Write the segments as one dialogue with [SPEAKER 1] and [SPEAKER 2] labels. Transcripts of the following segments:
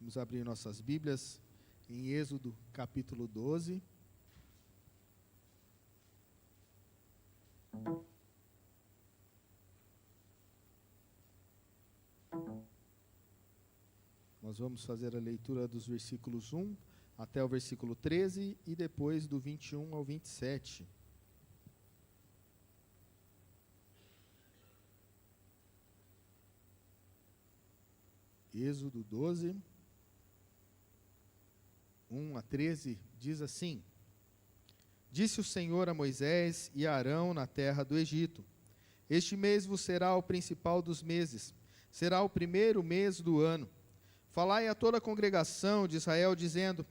[SPEAKER 1] Vamos abrir nossas Bíblias em Êxodo capítulo 12. Nós vamos fazer a leitura dos versículos 1 até o versículo 13 e depois do 21 ao 27. Êxodo 12, 1 a 13, diz assim: Disse o Senhor a Moisés e a Arão na terra do Egito: Este mês vos será o principal dos meses, será o primeiro mês do ano. Falai a toda a congregação de Israel, dizendo: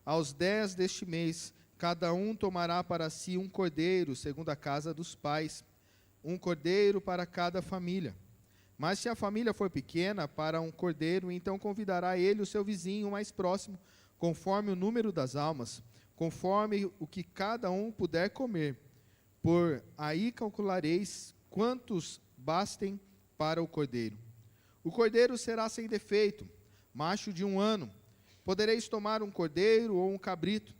[SPEAKER 1] Aos 10 deste mês, cada um tomará para si um cordeiro, segundo a casa dos pais, um cordeiro para cada família. Mas se a família for pequena, para um cordeiro, então convidará ele o seu vizinho mais próximo, conforme o número das almas, conforme o que cada um puder comer. Por aí calculareis quantos bastem para o cordeiro. O cordeiro será sem defeito, macho de 1 ano. Podereis tomar um cordeiro ou um cabrito,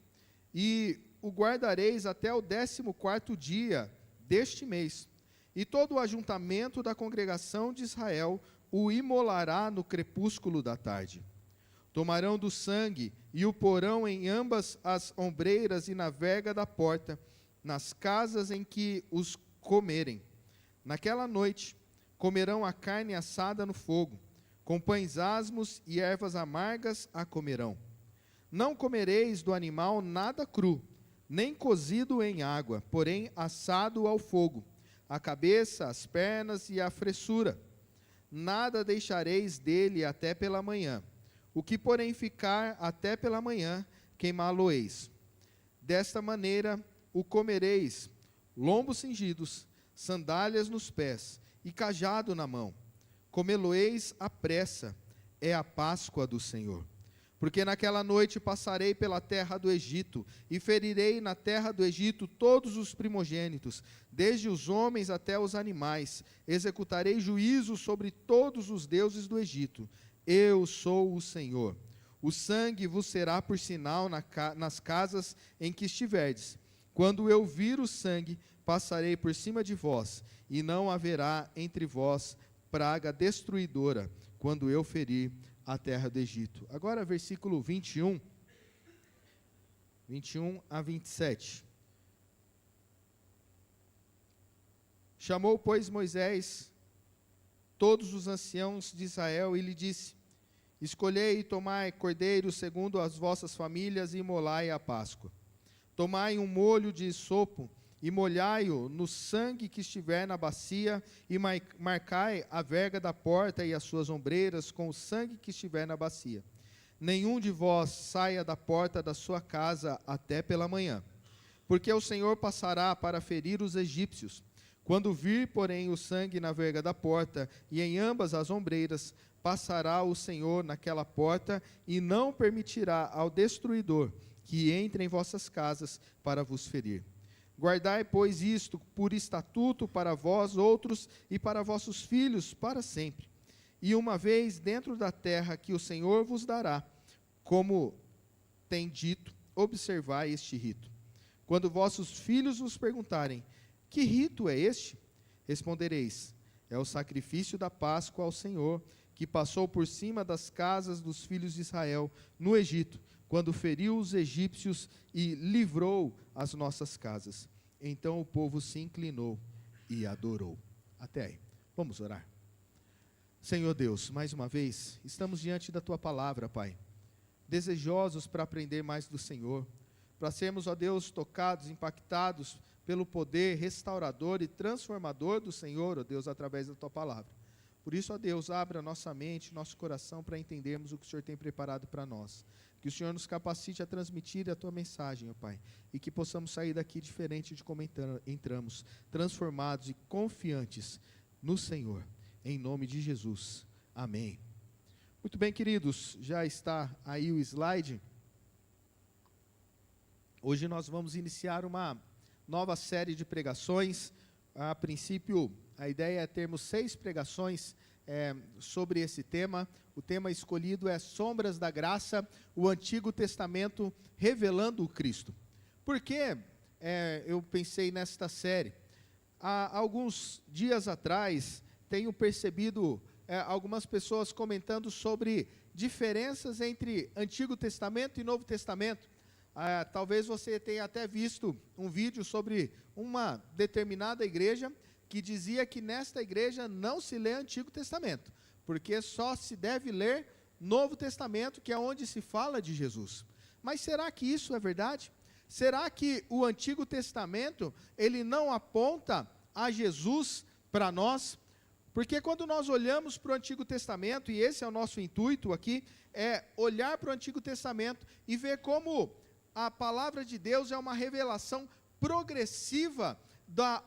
[SPEAKER 1] e o guardareis até o 14º dia deste mês. E todo o ajuntamento da congregação de Israel o imolará no crepúsculo da tarde. Tomarão do sangue e o porão em ambas as ombreiras e na verga da porta, nas casas em que os comerem. Naquela noite comerão a carne assada no fogo, com pães asmos e ervas amargas a comerão. Não comereis do animal nada cru, nem cozido em água, porém assado ao fogo, a cabeça, as pernas e a fressura. Nada deixareis dele até pela manhã. O que, porém, ficar até pela manhã, queimá-lo-eis. Desta maneira o comereis, lombos cingidos, sandálias nos pés e cajado na mão. Comê-lo-eis à pressa, é a Páscoa do Senhor. Porque naquela noite passarei pela terra do Egito, e ferirei na terra do Egito todos os primogênitos, desde os homens até os animais. Executarei juízo sobre todos os deuses do Egito. Eu sou o Senhor. O sangue vos será por sinal nas casas em que estiverdes. Quando eu vir o sangue, passarei por cima de vós, e não haverá entre vós praga destruidora, quando eu ferir a terra do Egito. Agora versículo 21 a 27. Chamou, pois, Moisés todos os anciãos de Israel e lhe disse: Escolhei e tomai cordeiro segundo as vossas famílias e imolai a Páscoa. Tomai um molho de sopo e molhai-o no sangue que estiver na bacia, e marcai a verga da porta e as suas ombreiras com o sangue que estiver na bacia. Nenhum de vós saia da porta da sua casa até pela manhã, porque o Senhor passará para ferir os egípcios. Quando vir, porém, o sangue na verga da porta e em ambas as ombreiras, passará o Senhor naquela porta e não permitirá ao destruidor que entre em vossas casas para vos ferir. Guardai, pois, isto por estatuto para vós outros e para vossos filhos para sempre. E uma vez dentro da terra que o Senhor vos dará, como tem dito, observai este rito. Quando vossos filhos vos perguntarem: que rito é este? Respondereis: é o sacrifício da Páscoa ao Senhor, que passou por cima das casas dos filhos de Israel no Egito, quando feriu os egípcios e livrou as nossas casas. Então o povo se inclinou e adorou. Até aí. Vamos orar. Senhor Deus, mais uma vez, estamos diante da Tua palavra, Pai, desejosos para aprender mais do Senhor, para sermos, ó Deus, tocados, impactados pelo poder restaurador e transformador do Senhor, ó Deus, através da Tua palavra. Por isso, ó Deus, abra nossa mente, nosso coração para entendermos o que o Senhor tem preparado para nós. Que o Senhor nos capacite a transmitir a Tua mensagem, ó Pai, e que possamos sair daqui diferente de como entramos, transformados e confiantes no Senhor, em nome de Jesus. Amém. Muito bem, queridos, já está aí o slide. Hoje nós vamos iniciar uma nova série de pregações. A princípio, a ideia é termos 6 pregações sobre esse tema. O tema escolhido é Sombras da Graça, o Antigo Testamento revelando o Cristo. Por que eu pensei nesta série? Há alguns dias atrás, tenho percebido algumas pessoas comentando sobre diferenças entre Antigo Testamento e Novo Testamento. Talvez você tenha até visto um vídeo sobre uma determinada igreja que dizia que nesta igreja não se lê Antigo Testamento, porque só se deve ler Novo Testamento, que é onde se fala de Jesus. Mas será que isso é verdade? Será que o Antigo Testamento, ele não aponta a Jesus para nós? Porque quando nós olhamos para o Antigo Testamento, e esse é o nosso intuito aqui, é olhar para o Antigo Testamento e ver como a palavra de Deus é uma revelação progressiva da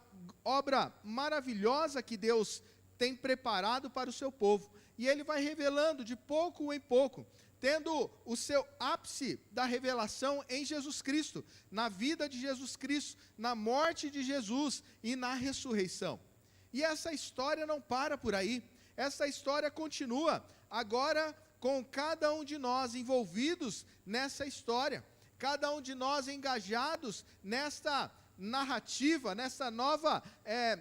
[SPEAKER 1] obra maravilhosa que Deus tem preparado para o seu povo. E ele vai revelando de pouco em pouco, tendo o seu ápice da revelação em Jesus Cristo, na vida de Jesus Cristo, na morte de Jesus e na ressurreição. E essa história não para por aí, essa história continua, agora com cada um de nós envolvidos nessa história, cada um de nós engajados nesta narrativa, nessa nova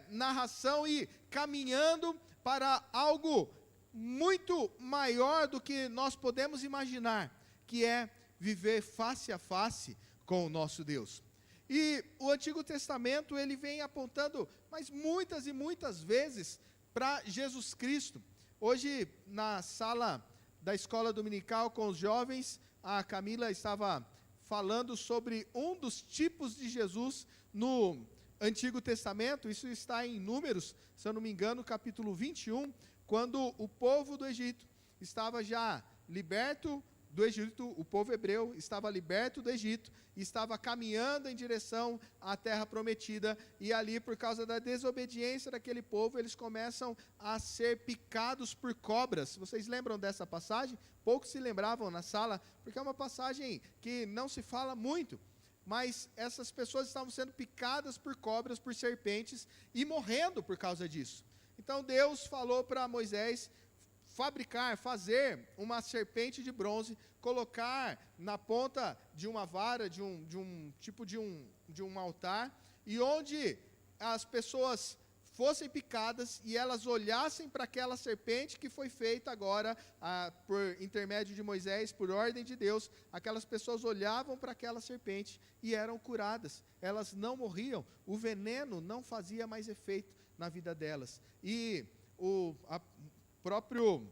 [SPEAKER 1] narração e caminhando para algo muito maior do que nós podemos imaginar, que é viver face a face com o nosso Deus. E o Antigo Testamento, ele vem apontando, mas muitas e muitas vezes, para Jesus Cristo. Hoje, na sala da escola dominical com os jovens, a Camila estava falando sobre um dos tipos de Jesus no Antigo Testamento. Isso está em Números, se eu não me engano, capítulo 21, quando o povo do Egito estava já liberto do Egito, o povo hebreu estava liberto do Egito, e estava caminhando em direção à terra prometida, e ali, por causa da desobediência daquele povo, eles começam a ser picados por cobras. Vocês lembram dessa passagem? Poucos se lembravam na sala, porque é uma passagem que não se fala muito, mas essas pessoas estavam sendo picadas por cobras, por serpentes, e morrendo por causa disso. Então Deus falou para Moisés fazer uma serpente de bronze, colocar na ponta de uma vara, de um altar, e onde as pessoas fossem picadas e elas olhassem para aquela serpente que foi feita agora por intermédio de Moisés, por ordem de Deus, aquelas pessoas olhavam para aquela serpente e eram curadas, elas não morriam, o veneno não fazia mais efeito na vida delas. E o próprio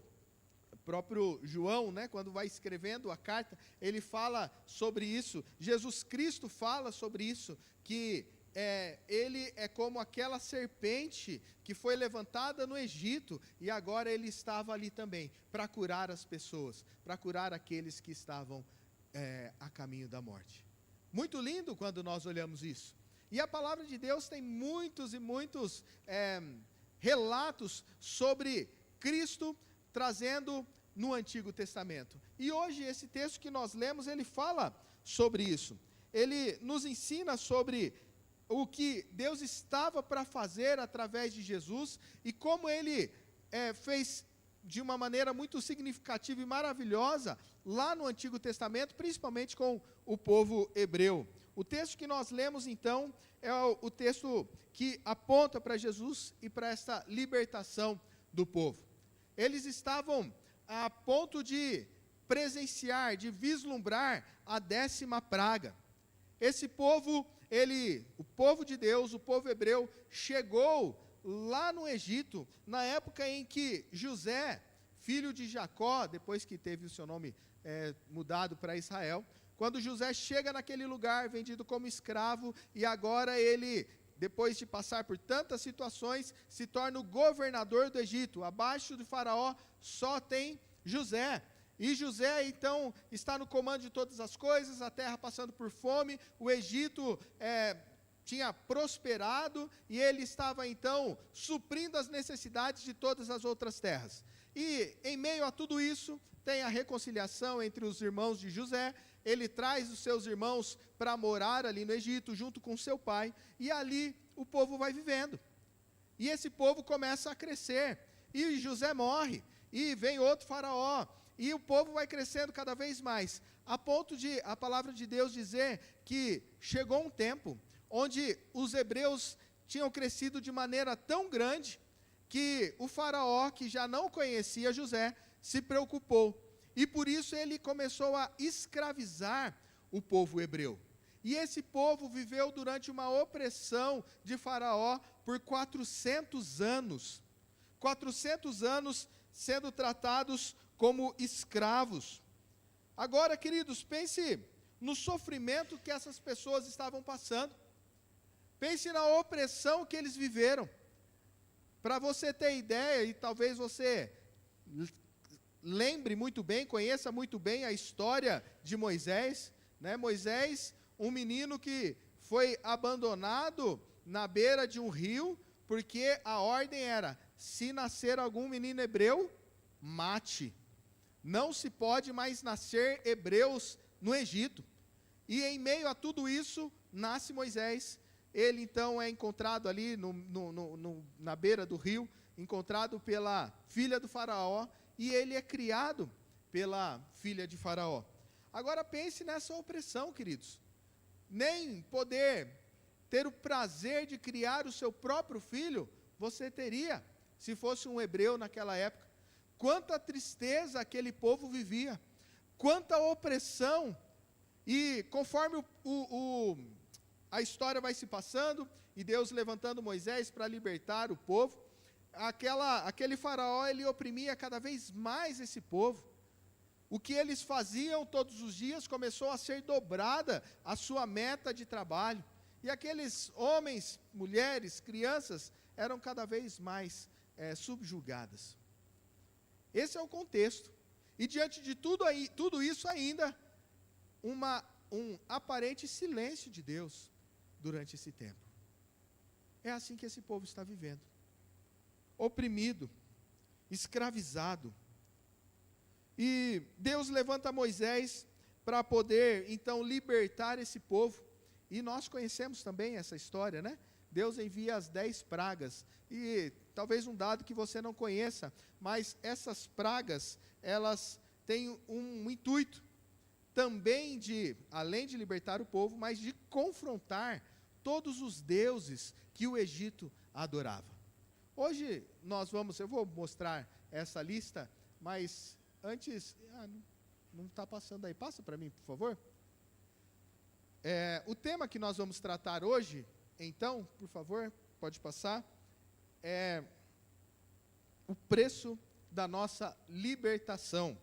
[SPEAKER 1] João, quando vai escrevendo a carta, ele fala sobre isso, Jesus Cristo fala sobre isso, que ele é como aquela serpente que foi levantada no Egito, e agora ele estava ali também, para curar as pessoas, para curar aqueles que estavam a caminho da morte. Muito lindo quando nós olhamos isso. E a palavra de Deus tem muitos e muitos relatos sobre Cristo trazendo no Antigo Testamento. E hoje esse texto que nós lemos, ele fala sobre isso. Ele nos ensina sobre o que Deus estava para fazer através de Jesus e como ele fez de uma maneira muito significativa e maravilhosa lá no Antigo Testamento, principalmente com o povo hebreu. O texto que nós lemos então é o texto que aponta para Jesus e para essa libertação do povo. Eles estavam a ponto de presenciar, de vislumbrar a 10ª praga. Esse povo, o povo de Deus, o povo hebreu, chegou lá no Egito, na época em que José, filho de Jacó, depois que teve o seu nome mudado para Israel, quando José chega naquele lugar, vendido como escravo, e agora ele, depois de passar por tantas situações, se torna o governador do Egito. Abaixo de Faraó só tem José. E José, então, está no comando de todas as coisas, a terra passando por fome, o Egito tinha prosperado, e ele estava, então, suprindo as necessidades de todas as outras terras. E, em meio a tudo isso, tem a reconciliação entre os irmãos de José. Ele traz os seus irmãos para morar ali no Egito, junto com seu pai, e ali o povo vai vivendo. E esse povo começa a crescer. e José morre, e vem outro faraó, e o povo vai crescendo cada vez mais, a ponto de a palavra de Deus dizer que chegou um tempo onde os hebreus tinham crescido de maneira tão grande, que o faraó, que já não conhecia José, se preocupou, e por isso ele começou a escravizar o povo hebreu. E esse povo viveu durante uma opressão de Faraó por 400 anos. 400 anos sendo tratados como escravos. Agora, queridos, pense no sofrimento que essas pessoas estavam passando. Pense na opressão que eles viveram. Para você ter ideia, e talvez você lembre muito bem, conheça muito bem a história de Moisés, né? Moisés, um menino que foi abandonado na beira de um rio, porque a ordem era, se nascer algum menino hebreu, mate. Não se pode mais nascer hebreus no Egito. E em meio a tudo isso, nasce Moisés. Ele então é encontrado ali na beira do rio, encontrado pela filha do faraó, e ele é criado pela filha de faraó. Agora pense nessa opressão, queridos. Nem poder ter o prazer de criar o seu próprio filho, você teria, se fosse um hebreu naquela época. Quanta tristeza aquele povo vivia, quanta opressão, e conforme a história vai se passando, e Deus levantando Moisés para libertar o povo, aquele faraó, ele oprimia cada vez mais esse povo. O que eles faziam todos os dias começou a ser dobrada a sua meta de trabalho. E aqueles homens, mulheres, crianças, eram cada vez mais subjugadas. Esse é o contexto. E diante de tudo isso ainda, um aparente silêncio de Deus durante esse tempo. É assim que esse povo está vivendo. Oprimido, escravizado. E Deus levanta Moisés para poder, então, libertar esse povo. E nós conhecemos também essa história, né? Deus envia as 10 pragas. E talvez um dado que você não conheça, mas essas pragas, elas têm um intuito também além de libertar o povo, mas de confrontar todos os deuses que o Egito adorava. Hoje eu vou mostrar essa lista, mas antes, não está passando aí, passa para mim, por favor. O tema que nós vamos tratar hoje, então, por favor, pode passar, é o preço da nossa libertação.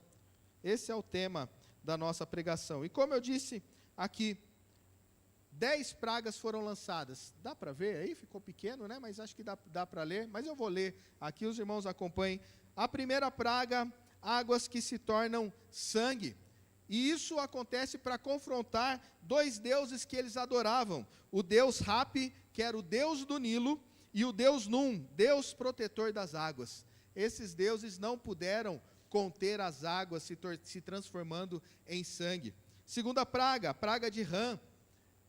[SPEAKER 1] Esse é o tema da nossa pregação. E como eu disse aqui, 10 pragas foram lançadas. Dá para ver aí? Ficou pequeno, né? Mas acho que dá para ler. Mas eu vou ler aqui, os irmãos acompanhem. A primeira praga, águas que se tornam sangue. E isso acontece para confrontar 2 deuses que eles adoravam. O deus Hapi, que era o deus do Nilo, e o deus Num, deus protetor das águas. Esses deuses não puderam conter as águas se transformando em sangue. Segunda praga, a praga de Ram.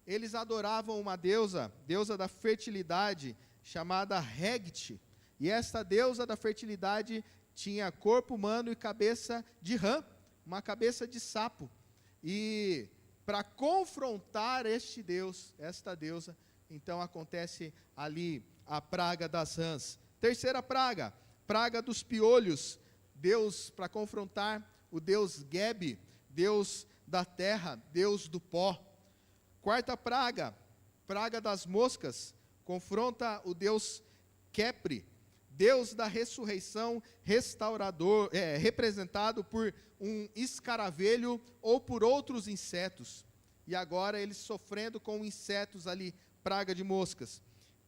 [SPEAKER 1] Eles adoravam uma deusa da fertilidade, chamada Hegt. E esta deusa da fertilidade tinha corpo humano e cabeça de rã, uma cabeça de sapo. E para confrontar esta deusa, então acontece ali a praga das rãs. Terceira praga, praga dos piolhos. Deus, para confrontar o deus Geb, deus da terra, deus do pó. Quarta praga, praga das moscas, confronta o deus Kepri, deus da ressurreição, restaurador, representado por um escaravelho ou por outros insetos. E agora eles sofrendo com insetos ali, praga de moscas.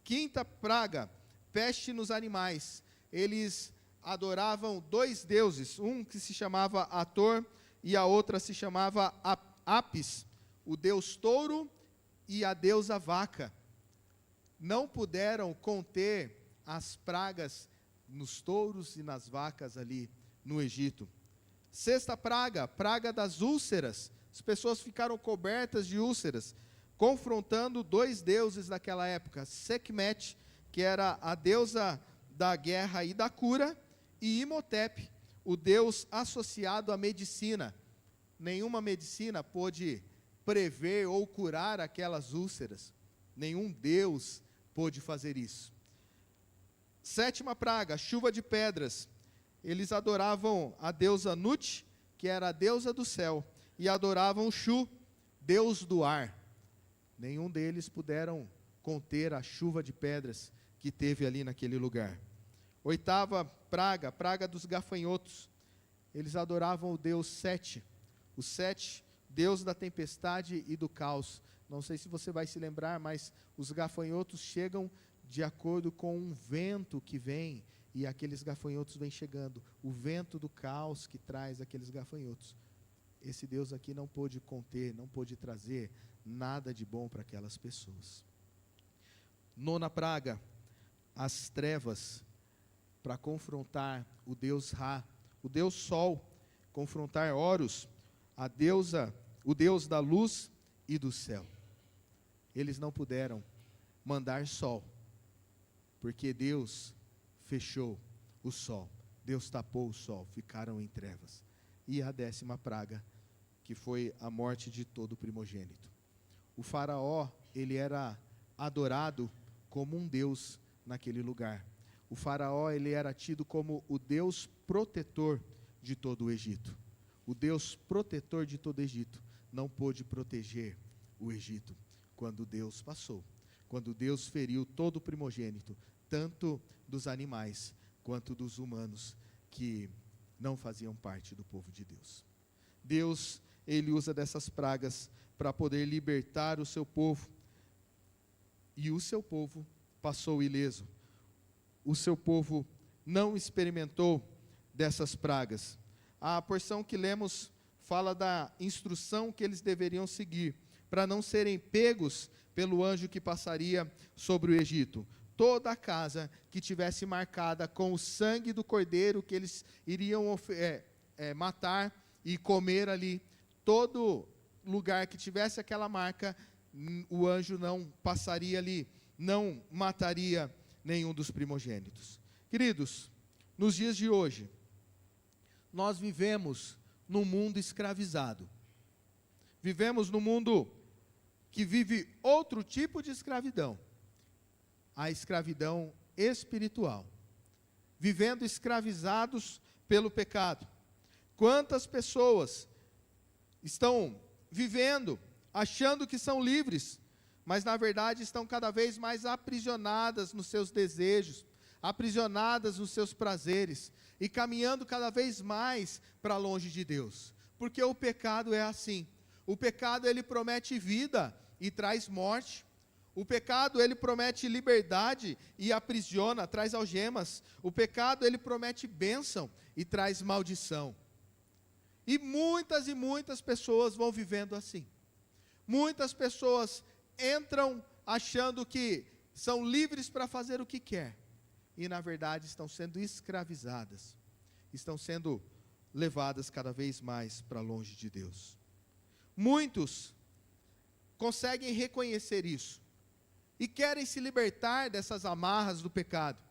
[SPEAKER 1] Quinta praga, peste nos animais. Eles adoravam 2 deuses, um que se chamava Ator e a outra se chamava Apis, o deus touro e a deusa vaca. Não puderam conter as pragas nos touros e nas vacas ali no Egito. Sexta praga, praga das úlceras. As pessoas ficaram cobertas de úlceras, confrontando 2 deuses daquela época, Sekhmet, que era a deusa da guerra e da cura, e Imhotep, o deus associado à medicina. Nenhuma medicina pôde prever ou curar aquelas úlceras. Nenhum deus pôde fazer isso. 7ª praga, chuva de pedras. Eles adoravam a deusa Nut, que era a deusa do céu, e adoravam Shu, deus do ar. Nenhum deles puderam conter a chuva de pedras que teve ali naquele lugar. 8ª praga, praga dos gafanhotos. Eles adoravam o deus Sete, o Sete, deus da tempestade e do caos. Não sei se você vai se lembrar, mas os gafanhotos chegam de acordo com um vento que vem, e aqueles gafanhotos vêm chegando. O vento do caos que traz aqueles gafanhotos. Esse Deus aqui não pôde conter, não pôde trazer nada de bom para aquelas pessoas. 9ª praga, as trevas, para confrontar o Deus Ra, o Deus Sol, confrontar Horus, a deusa, o Deus da luz e do céu. Eles não puderam mandar sol, porque Deus fechou o sol, Deus tapou o sol, ficaram em trevas. E a 10ª praga, que foi a morte de todo primogênito. O faraó, ele era adorado como um deus naquele lugar. O faraó, ele era tido como o Deus protetor de todo o Egito. O Deus protetor de todo o Egito não pôde proteger o Egito quando Deus passou. Quando Deus feriu todo o primogênito, tanto dos animais quanto dos humanos que não faziam parte do povo de Deus. Deus, ele usa dessas pragas para poder libertar o seu povo. E o seu povo passou ileso. O seu povo não experimentou dessas pragas. A porção que lemos fala da instrução que eles deveriam seguir, para não serem pegos pelo anjo que passaria sobre o Egito. Toda a casa que tivesse marcada com o sangue do cordeiro que eles iriam matar e comer ali, todo lugar que tivesse aquela marca, o anjo não passaria ali, não mataria nenhum dos primogênitos. Queridos, nos dias de hoje, nós vivemos num mundo escravizado. Vivemos num mundo que vive outro tipo de escravidão. A escravidão espiritual. Vivendo escravizados pelo pecado. Quantas pessoas estão vivendo, achando que são livres, mas na verdade estão cada vez mais aprisionadas nos seus desejos, aprisionadas nos seus prazeres, e caminhando cada vez mais para longe de Deus. Porque o pecado é assim. O pecado, ele promete vida e traz morte. O pecado, ele promete liberdade e aprisiona, traz algemas. O pecado, ele promete bênção e traz maldição. E muitas pessoas vão vivendo assim. Muitas pessoas entram achando que são livres para fazer o que quer. E na verdade estão sendo escravizadas. Estão sendo levadas cada vez mais para longe de Deus. Muitos conseguem reconhecer isso. E querem se libertar dessas amarras do pecado.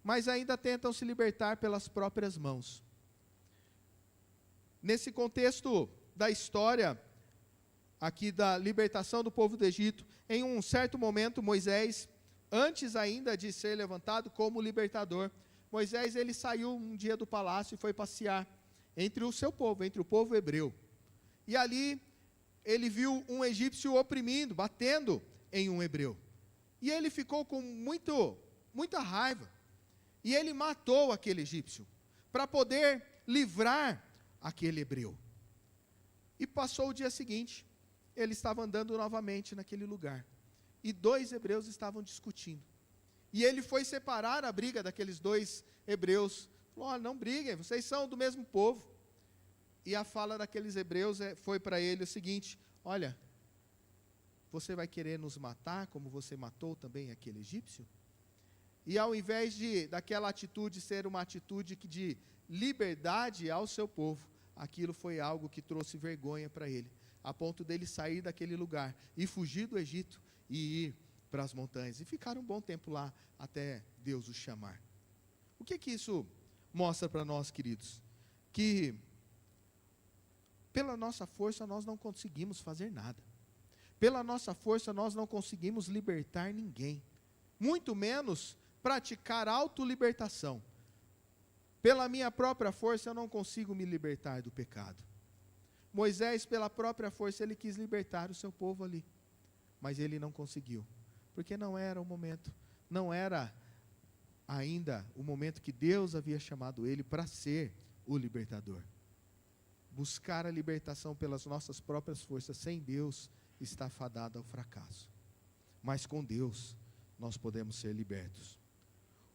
[SPEAKER 1] Mas ainda tentam se libertar pelas próprias mãos. Nesse contexto da história, aqui da libertação do povo do Egito, em um certo momento Moisés, antes ainda de ser levantado como libertador, Moisés, ele saiu um dia do palácio e foi passear entre o seu povo, entre o povo hebreu. E ali ele viu um egípcio oprimindo, batendo em um hebreu. E ele ficou com muita raiva. E ele matou aquele egípcio, para poder livrar aquele hebreu. E passou o dia seguinte, ele estava andando novamente naquele lugar. E 2 hebreus estavam discutindo. E ele foi separar a briga daqueles 2 hebreus. Falou, olha, não briguem, vocês são do mesmo povo. E a fala daqueles hebreus foi para ele o seguinte, olha, você vai querer nos matar como você matou também aquele egípcio? E ao invés daquela atitude ser uma atitude de liberdade ao seu povo, aquilo foi algo que trouxe vergonha para ele, a ponto dele sair daquele lugar e fugir do Egito e ir para as montanhas. E ficar um bom tempo lá até Deus o chamar. O que isso mostra para nós, queridos, que pela nossa força nós não conseguimos fazer nada. Pela nossa força nós não conseguimos libertar ninguém, muito menos praticar autolibertação. Pela minha própria força eu não consigo me libertar do pecado. Moisés, pela própria força, ele quis libertar o seu povo ali, mas ele não conseguiu, porque não era o momento, não era ainda o momento que Deus havia chamado ele para ser o libertador. Buscar a libertação pelas nossas próprias forças sem Deus está fadado ao fracasso, mas com Deus nós podemos ser libertos.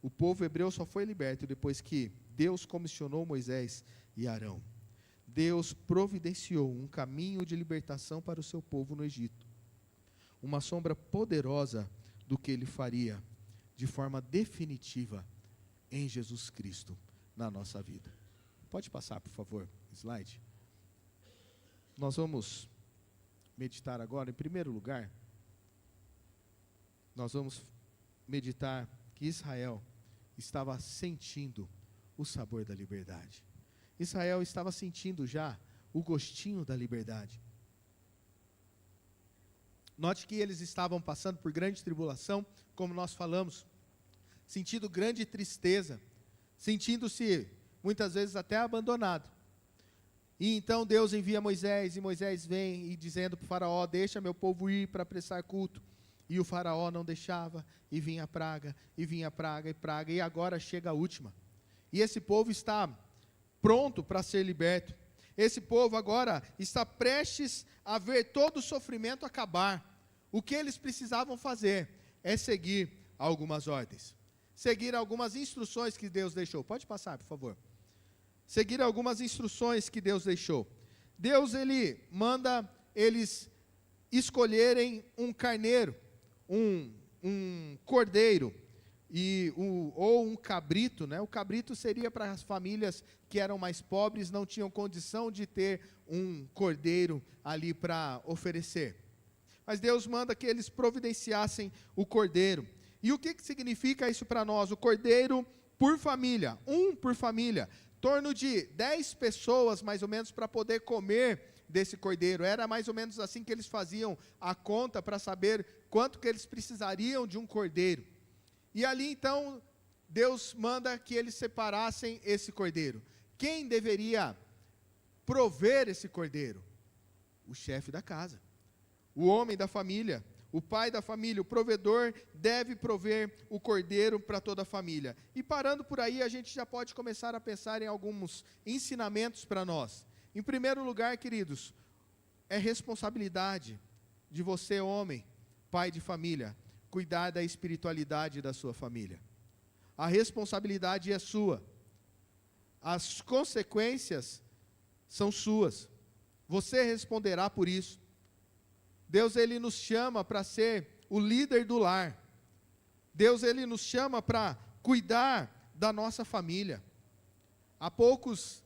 [SPEAKER 1] O povo hebreu só foi liberto depois que Deus comissionou Moisés e Arão. Deus providenciou um caminho de libertação para o seu povo no Egito, uma sombra poderosa do que ele faria de forma definitiva em Jesus Cristo na nossa vida. Pode passar, por favor, slide. Nós vamos meditar agora, em primeiro lugar, nós vamos meditar que Israel estava sentindo o sabor da liberdade. Israel estava sentindo já o gostinho da liberdade. Note que eles estavam passando por grande tribulação, como nós falamos, sentindo grande tristeza, sentindo-se muitas vezes até abandonado. E então Deus envia Moisés, e Moisés vem e dizendo para o faraó: deixa meu povo ir para prestar culto. E o faraó não deixava, e vinha praga, e praga, e agora chega a última. E esse povo está pronto para ser liberto. Esse povo agora está prestes a ver todo o sofrimento acabar. O que eles precisavam fazer é seguir algumas ordens, seguir algumas instruções que Deus deixou. Pode passar, por favor. Seguir algumas instruções que Deus deixou. Deus, ele manda eles escolherem um carneiro, um cordeiro, ou um cabrito, né? O cabrito seria para as famílias que eram mais pobres, não tinham condição de ter um cordeiro ali para oferecer. Mas Deus manda que eles providenciassem o cordeiro. E o que significa isso para nós? O cordeiro por família, um por família, em torno de 10 pessoas mais ou menos para poder comer desse cordeiro. Era mais ou menos assim que eles faziam a conta para saber quanto que eles precisariam de um cordeiro. E ali então, Deus manda que eles separassem esse cordeiro. Quem deveria prover esse cordeiro? O chefe da casa, o homem da família, o pai da família, o provedor deve prover o cordeiro para toda a família. E parando por aí, a gente já pode começar a pensar em alguns ensinamentos para nós. Em primeiro lugar, queridos, é responsabilidade de você, homem, pai de família, cuidar da espiritualidade da sua família. A responsabilidade é sua. As consequências são suas. Você responderá por isso. Deus, ele nos chama para ser o líder do lar. Deus, ele nos chama para cuidar da nossa família. Há poucos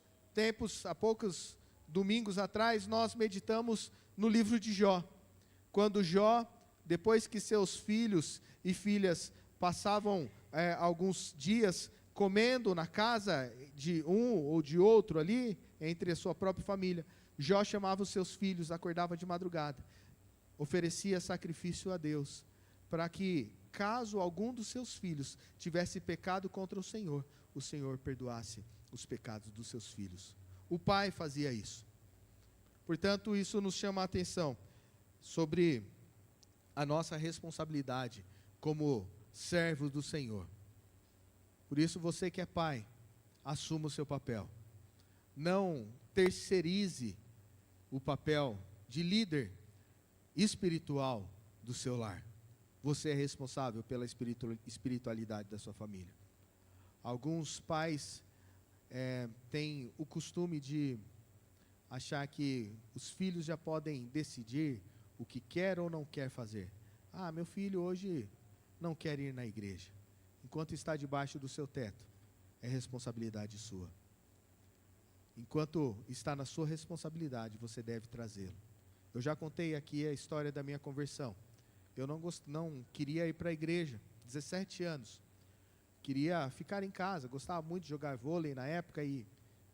[SPEAKER 1] domingos atrás, nós meditamos no livro de Jó. Quando Jó, depois que seus filhos e filhas passavam alguns dias comendo na casa de um ou de outro ali, entre a sua própria família, Jó chamava os seus filhos, acordava de madrugada, oferecia sacrifício a Deus, para que, caso algum dos seus filhos tivesse pecado contra o Senhor perdoasse os pecados dos seus filhos. O pai fazia isso. Portanto, isso nos chama a atenção sobre a nossa responsabilidade como servos do Senhor. Por isso, você que é pai, assuma o seu papel. Não terceirize o papel de líder espiritual do seu lar. Você é responsável pela espiritualidade da sua família. Alguns pais têm o costume de achar que os filhos já podem decidir o que quer ou não quer fazer. Ah, meu filho hoje não quer ir na igreja. Enquanto está debaixo do seu teto, é responsabilidade sua. Enquanto está na sua responsabilidade, você deve trazê-lo. Eu já contei aqui a história da minha conversão. Eu não queria ir para a igreja, 17 anos. queria ficar em casa, gostava muito de jogar vôlei na época e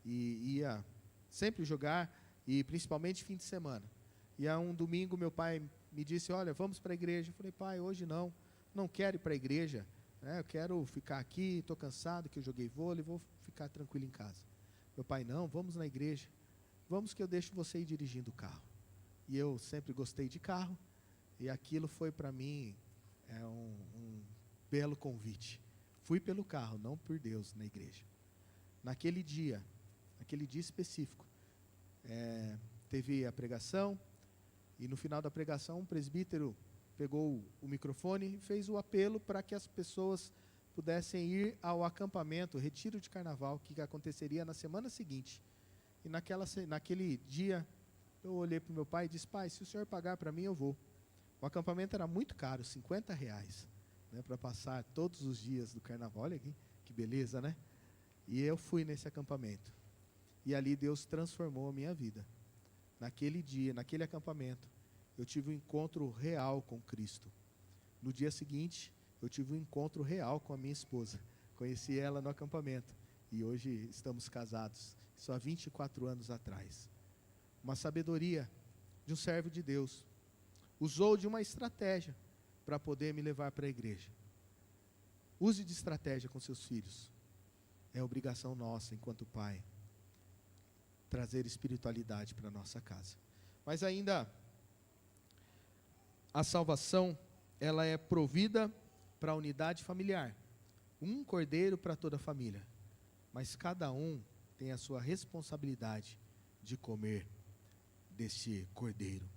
[SPEAKER 1] ia sempre jogar, e principalmente fim de semana. E a um domingo meu pai me disse, olha, vamos para a igreja. Eu falei, pai, hoje não quero ir para a igreja, né? Eu quero ficar aqui, estou cansado que eu joguei vôlei, vou ficar tranquilo em casa. Meu pai, não, vamos na igreja, vamos que eu deixo você ir dirigindo o carro. E eu sempre gostei de carro, e aquilo foi para mim um belo convite. Fui pelo carro, não por Deus, na igreja. Naquele dia específico, teve a pregação, e no final da pregação, um presbítero pegou o microfone e fez o apelo para que as pessoas pudessem ir ao acampamento, retiro de carnaval, que aconteceria na semana seguinte. E naquele dia, eu olhei para o meu pai e disse, pai, se o senhor pagar para mim, eu vou. O acampamento era muito caro, R$50, né, para passar todos os dias do carnaval. Olha aqui, que beleza, né? E eu fui nesse acampamento. E ali Deus transformou a minha vida. Naquele dia, naquele acampamento, eu tive um encontro real com Cristo. No dia seguinte, eu tive um encontro real com a minha esposa. Conheci ela no acampamento. E hoje estamos casados. Isso há 24 anos atrás. Uma sabedoria de um servo de Deus. Usou de uma estratégia para poder me levar para a igreja. Use de estratégia com seus filhos. É obrigação nossa, enquanto pai, trazer espiritualidade para a nossa casa. Mas ainda, a salvação, ela é provida para a unidade familiar. Um cordeiro para toda a família. Mas cada um tem a sua responsabilidade de comer deste cordeiro.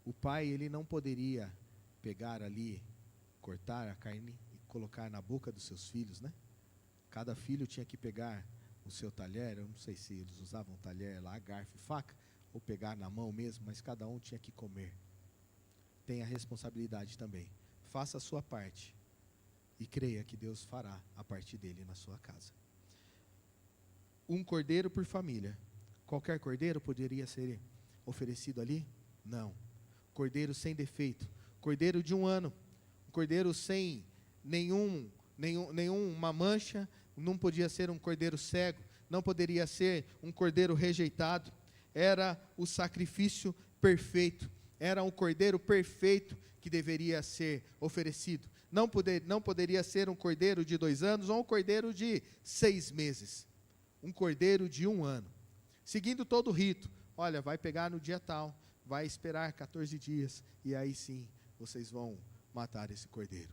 [SPEAKER 1] O pai, ele não poderia pegar ali, cortar a carne e colocar na boca dos seus filhos, né? Cada filho tinha que pegar o seu talher, eu não sei se eles usavam talher lá, garfo e faca, ou pegar na mão mesmo, mas cada um tinha que comer. Tem a responsabilidade também. Faça a sua parte e creia que Deus fará a parte dele na sua casa. Um cordeiro por família. Qualquer cordeiro poderia ser oferecido ali? Não. Cordeiro sem defeito. Cordeiro de 1 ano. Cordeiro sem nenhuma mancha. Não podia ser um cordeiro cego. Não poderia ser um cordeiro rejeitado. Era o sacrifício perfeito. Era um cordeiro perfeito que deveria ser oferecido. Não poderia ser um cordeiro de 2 anos ou um cordeiro de 6 meses. Um cordeiro de 1 ano. Seguindo todo o rito. Olha, vai pegar no dia tal, vai esperar 14 dias, e aí sim, vocês vão matar esse cordeiro.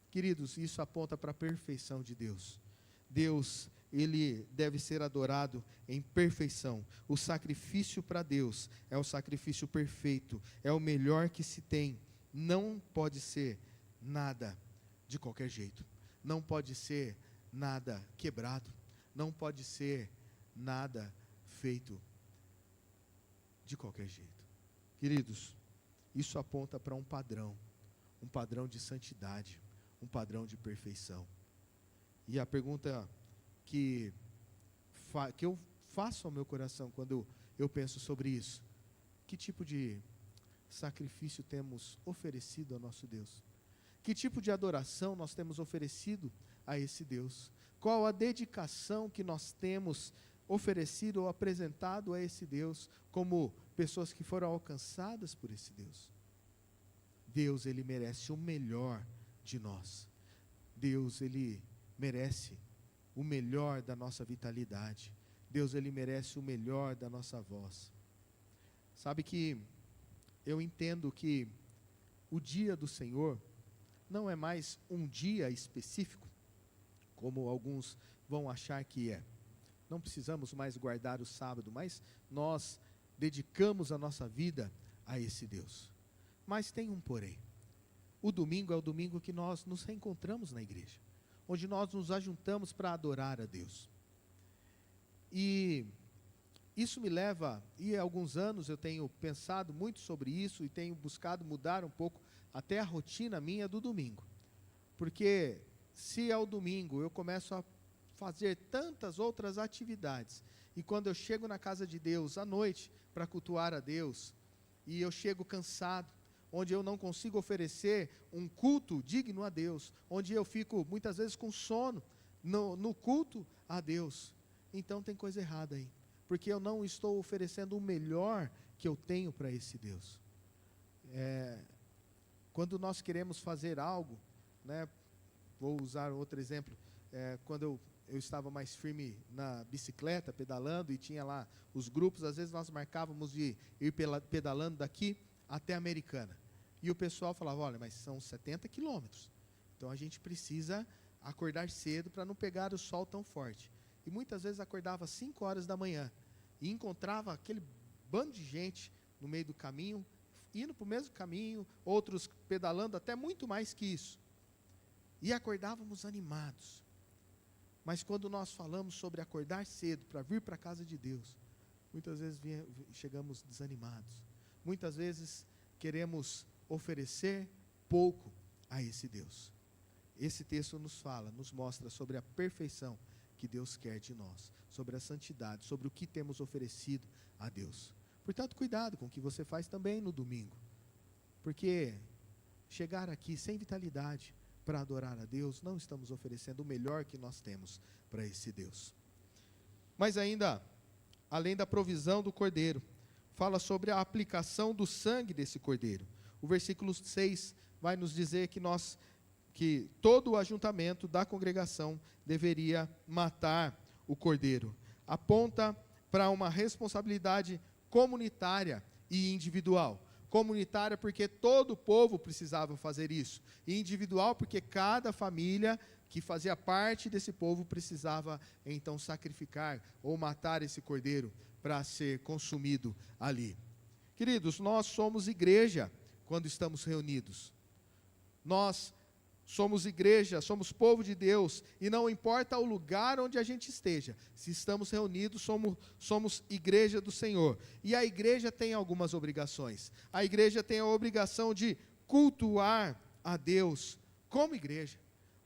[SPEAKER 1] Queridos, isso aponta para a perfeição de Deus. Deus, ele deve ser adorado em perfeição. O sacrifício para Deus é o sacrifício perfeito, é o melhor que se tem. Não pode ser nada de qualquer jeito. Não pode ser nada quebrado. Não pode ser nada feito de qualquer jeito. Queridos, isso aponta para um padrão de santidade, um padrão de perfeição. E a pergunta que eu faço ao meu coração quando eu penso sobre isso: que tipo de sacrifício temos oferecido ao nosso Deus? Que tipo de adoração nós temos oferecido a esse Deus? Qual a dedicação que nós temos oferecido ou apresentado a esse Deus como pessoas que foram alcançadas por esse Deus? Deus, ele merece o melhor de nós. Deus, ele merece o melhor da nossa vitalidade. Deus, ele merece o melhor da nossa voz. Sabe que eu entendo que o dia do Senhor não é mais um dia específico, como alguns vão achar que é. Não precisamos mais guardar o sábado, mas nós dedicamos a nossa vida a esse Deus. Mas tem um porém. O domingo é o domingo que nós nos reencontramos na igreja, onde nós nos ajuntamos para adorar a Deus. E isso me leva, e há alguns anos eu tenho pensado muito sobre isso e tenho buscado mudar um pouco até a rotina minha do domingo. Porque se ao domingo eu começo a fazer tantas outras atividades, e quando eu chego na casa de Deus à noite para cultuar a Deus, e eu chego cansado, onde eu não consigo oferecer um culto digno a Deus, onde eu fico muitas vezes com sono no culto a Deus, então tem coisa errada aí, porque eu não estou oferecendo o melhor que eu tenho para esse Deus. Quando nós queremos fazer algo, né, vou usar outro exemplo, quando eu estava mais firme na bicicleta, pedalando, e tinha lá os grupos, às vezes nós marcávamos de ir pedalando daqui até a Americana, e o pessoal falava, olha, mas são 70 quilômetros, então a gente precisa acordar cedo para não pegar o sol tão forte, e muitas vezes acordava às 5 horas da manhã, e encontrava aquele bando de gente no meio do caminho, indo para o mesmo caminho, outros pedalando até muito mais que isso, e acordávamos animados. Mas quando nós falamos sobre acordar cedo para vir para a casa de Deus, muitas vezes chegamos desanimados. Muitas vezes queremos oferecer pouco a esse Deus. Esse texto nos fala, nos mostra sobre a perfeição que Deus quer de nós, sobre a santidade, sobre o que temos oferecido a Deus. Portanto, cuidado com o que você faz também no domingo, porque chegar aqui sem vitalidade para adorar a Deus, não estamos oferecendo o melhor que nós temos para esse Deus. Mas ainda, além da provisão do cordeiro, fala sobre a aplicação do sangue desse cordeiro. O versículo 6 vai nos dizer que todo o ajuntamento da congregação deveria matar o cordeiro. Aponta para uma responsabilidade comunitária e individual. Comunitária porque todo o povo precisava fazer isso, e individual porque cada família que fazia parte desse povo precisava então sacrificar ou matar esse cordeiro para ser consumido ali. Queridos, nós somos igreja quando estamos reunidos. Nós somos igreja, somos povo de Deus, e não importa o lugar onde a gente esteja, se estamos reunidos, somos igreja do Senhor. E a igreja tem algumas obrigações. A igreja tem a obrigação de cultuar a Deus como igreja,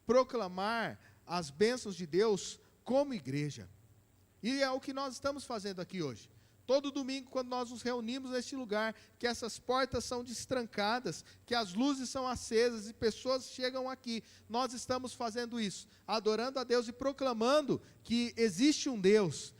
[SPEAKER 1] proclamar as bênçãos de Deus como igreja. E é o que nós estamos fazendo aqui hoje. Todo domingo, quando nós nos reunimos neste lugar, que essas portas são destrancadas, que as luzes são acesas e pessoas chegam aqui, nós estamos fazendo isso, adorando a Deus e proclamando que existe um Deus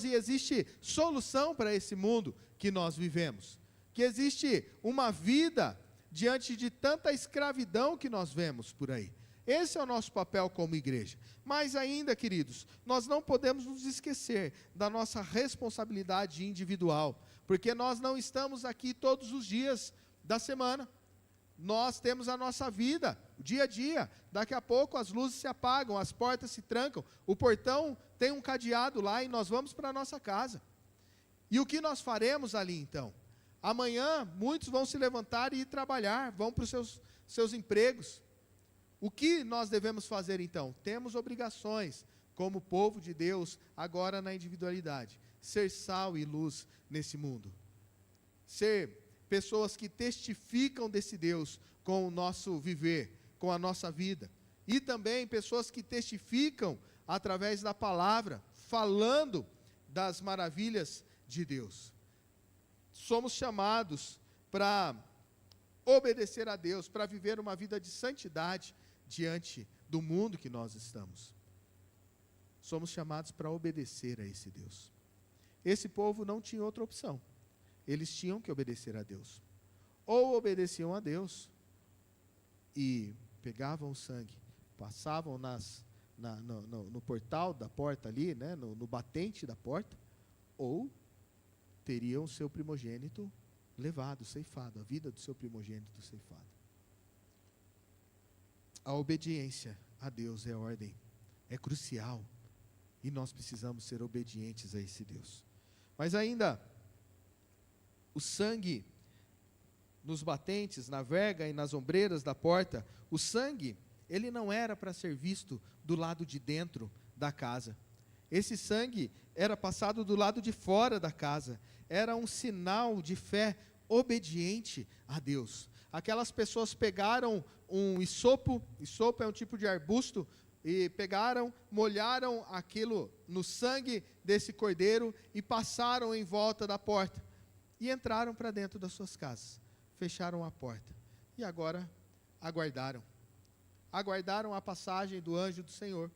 [SPEAKER 1] e existe solução para esse mundo que nós vivemos, que existe uma vida diante de tanta escravidão que nós vemos por aí. Esse é o nosso papel como igreja. Mas ainda, queridos, nós não podemos nos esquecer da nossa responsabilidade individual, porque nós não estamos aqui todos os dias da semana. Nós temos a nossa vida, o dia a dia. Daqui a pouco as luzes se apagam, as portas se trancam, o portão tem um cadeado lá e nós vamos para a nossa casa. E o que nós faremos ali então? Amanhã muitos vão se levantar e ir trabalhar, vão para os seus empregos. O que nós devemos fazer então? Temos obrigações, como povo de Deus, agora na individualidade. Ser sal e luz nesse mundo. Ser pessoas que testificam desse Deus com o nosso viver, com a nossa vida. E também pessoas que testificam através da palavra, falando das maravilhas de Deus. Somos chamados para obedecer a Deus, para viver uma vida de santidade, diante do mundo que nós estamos. Somos chamados para obedecer a esse Deus. Esse povo não tinha outra opção. Eles tinham que obedecer a Deus. Ou obedeciam a Deus e pegavam o sangue, passavam no portal da porta ali, né, no batente da porta, ou teriam o seu primogênito levado, ceifado, a vida do seu primogênito ceifada. A obediência a Deus é ordem, é crucial, e nós precisamos ser obedientes a esse Deus. Mas ainda, o sangue nos batentes, na verga e nas ombreiras da porta, o sangue, ele não era para ser visto do lado de dentro da casa. Esse sangue era passado do lado de fora da casa, era um sinal de fé obediente a Deus. Aquelas pessoas pegaram um isopo é um tipo de arbusto, e pegaram, molharam aquilo no sangue desse cordeiro e passaram em volta da porta, e entraram para dentro das suas casas, fecharam a porta. E agora aguardaram. Aguardaram a passagem do anjo do Senhor,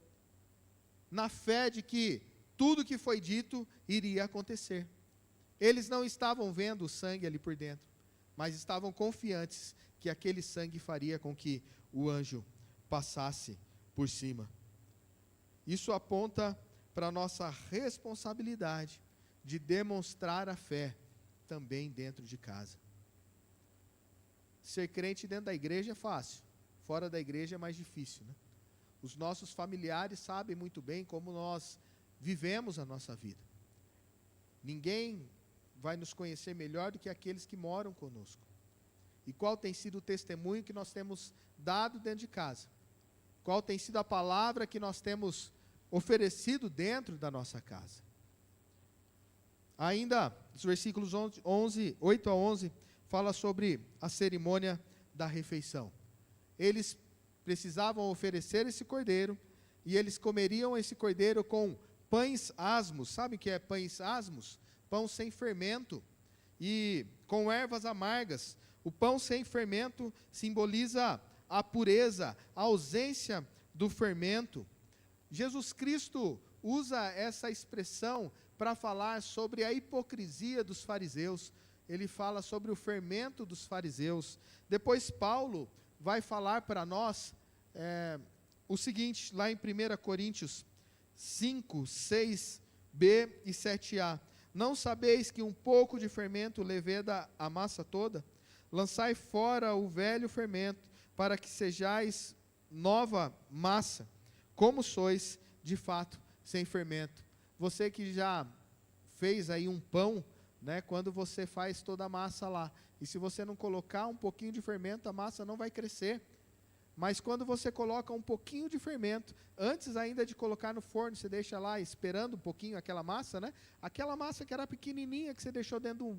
[SPEAKER 1] na fé de que tudo que foi dito iria acontecer. Eles não estavam vendo o sangue ali por dentro, mas estavam confiantes que aquele sangue faria com que o anjo passasse por cima. Isso aponta para a nossa responsabilidade de demonstrar a fé também dentro de casa. Ser crente dentro da igreja é fácil, fora da igreja é mais difícil, né? Os nossos familiares sabem muito bem como nós vivemos a nossa vida. Ninguém vai nos conhecer melhor do que aqueles que moram conosco. E qual tem sido o testemunho que nós temos dado dentro de casa? Qual tem sido a palavra que nós temos oferecido dentro da nossa casa? Ainda, os versículos 8 a 11, fala sobre a cerimônia da refeição. Eles precisavam oferecer esse cordeiro, e eles comeriam esse cordeiro com pães asmos. Sabe o que é pães asmos? Pão sem fermento, e com ervas amargas. O pão sem fermento simboliza a pureza, a ausência do fermento. Jesus Cristo usa essa expressão para falar sobre a hipocrisia dos fariseus. Ele fala sobre o fermento dos fariseus. Depois Paulo vai falar para nós o seguinte, lá em 1 Coríntios 5, 6b e 7a. Não sabeis que um pouco de fermento leveda a massa toda? Lançai fora o velho fermento, para que sejais nova massa, como sois de fato sem fermento. Você que já fez aí um pão, né, quando você faz toda a massa lá, e se você não colocar um pouquinho de fermento, a massa não vai crescer. Mas quando você coloca um pouquinho de fermento, antes ainda de colocar no forno, você deixa lá esperando um pouquinho aquela massa, né? Aquela massa que era pequenininha, que você deixou dentro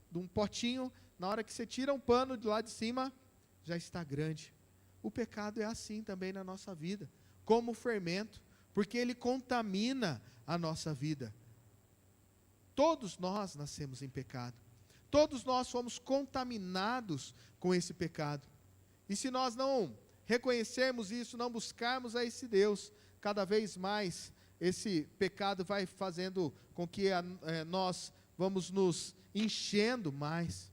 [SPEAKER 1] de um potinho, na hora que você tira um pano de lá de cima, já está grande. O pecado é assim também na nossa vida, como o fermento, porque ele contamina a nossa vida. Todos nós nascemos em pecado. Todos nós fomos contaminados com esse pecado. E se nós não reconhecermos isso, não buscarmos a esse Deus, cada vez mais esse pecado vai fazendo com que nós vamos nos enchendo mais,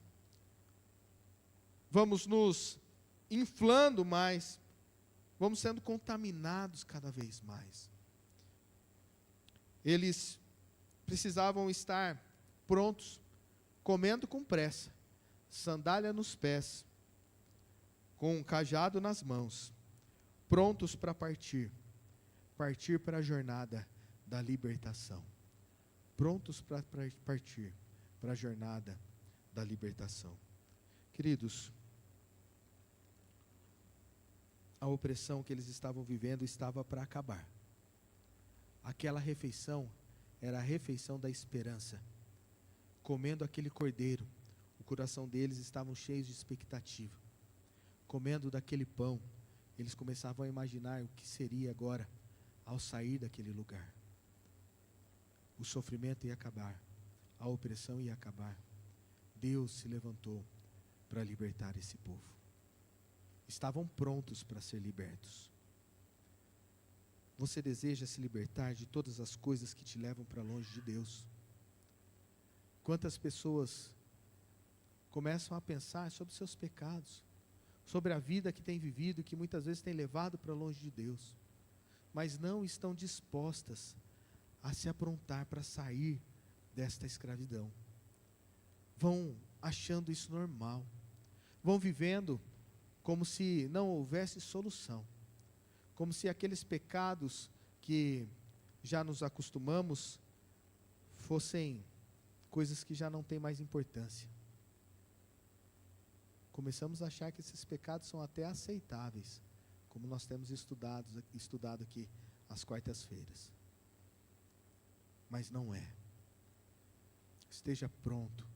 [SPEAKER 1] vamos nos inflando mais, vamos sendo contaminados cada vez mais. Eles precisavam estar prontos, comendo com pressa, sandália nos pés, com um cajado nas mãos, prontos para partir para a jornada da libertação. Prontos para partir para a jornada da libertação. Queridos, a opressão que eles estavam vivendo estava para acabar. Aquela refeição era a refeição da esperança. Comendo aquele cordeiro, o coração deles estava cheio de expectativa. Comendo daquele pão, eles começavam a imaginar o que seria agora ao sair daquele lugar. O sofrimento ia acabar, a opressão ia acabar. Deus se levantou para libertar esse povo. Estavam prontos para ser libertos. Você deseja se libertar de todas as coisas que te levam para longe de Deus? Quantas pessoas começam a pensar sobre seus pecados, sobre a vida que tem vivido, que muitas vezes tem levado para longe de Deus, mas não estão dispostas a se aprontar para sair desta escravidão. Vão achando isso normal, vão vivendo como se não houvesse solução, como se aqueles pecados que já nos acostumamos fossem coisas que já não têm mais importância. Começamos a achar que esses pecados são até aceitáveis, como nós temos estudado aqui às quartas-feiras. Mas não é. Esteja pronto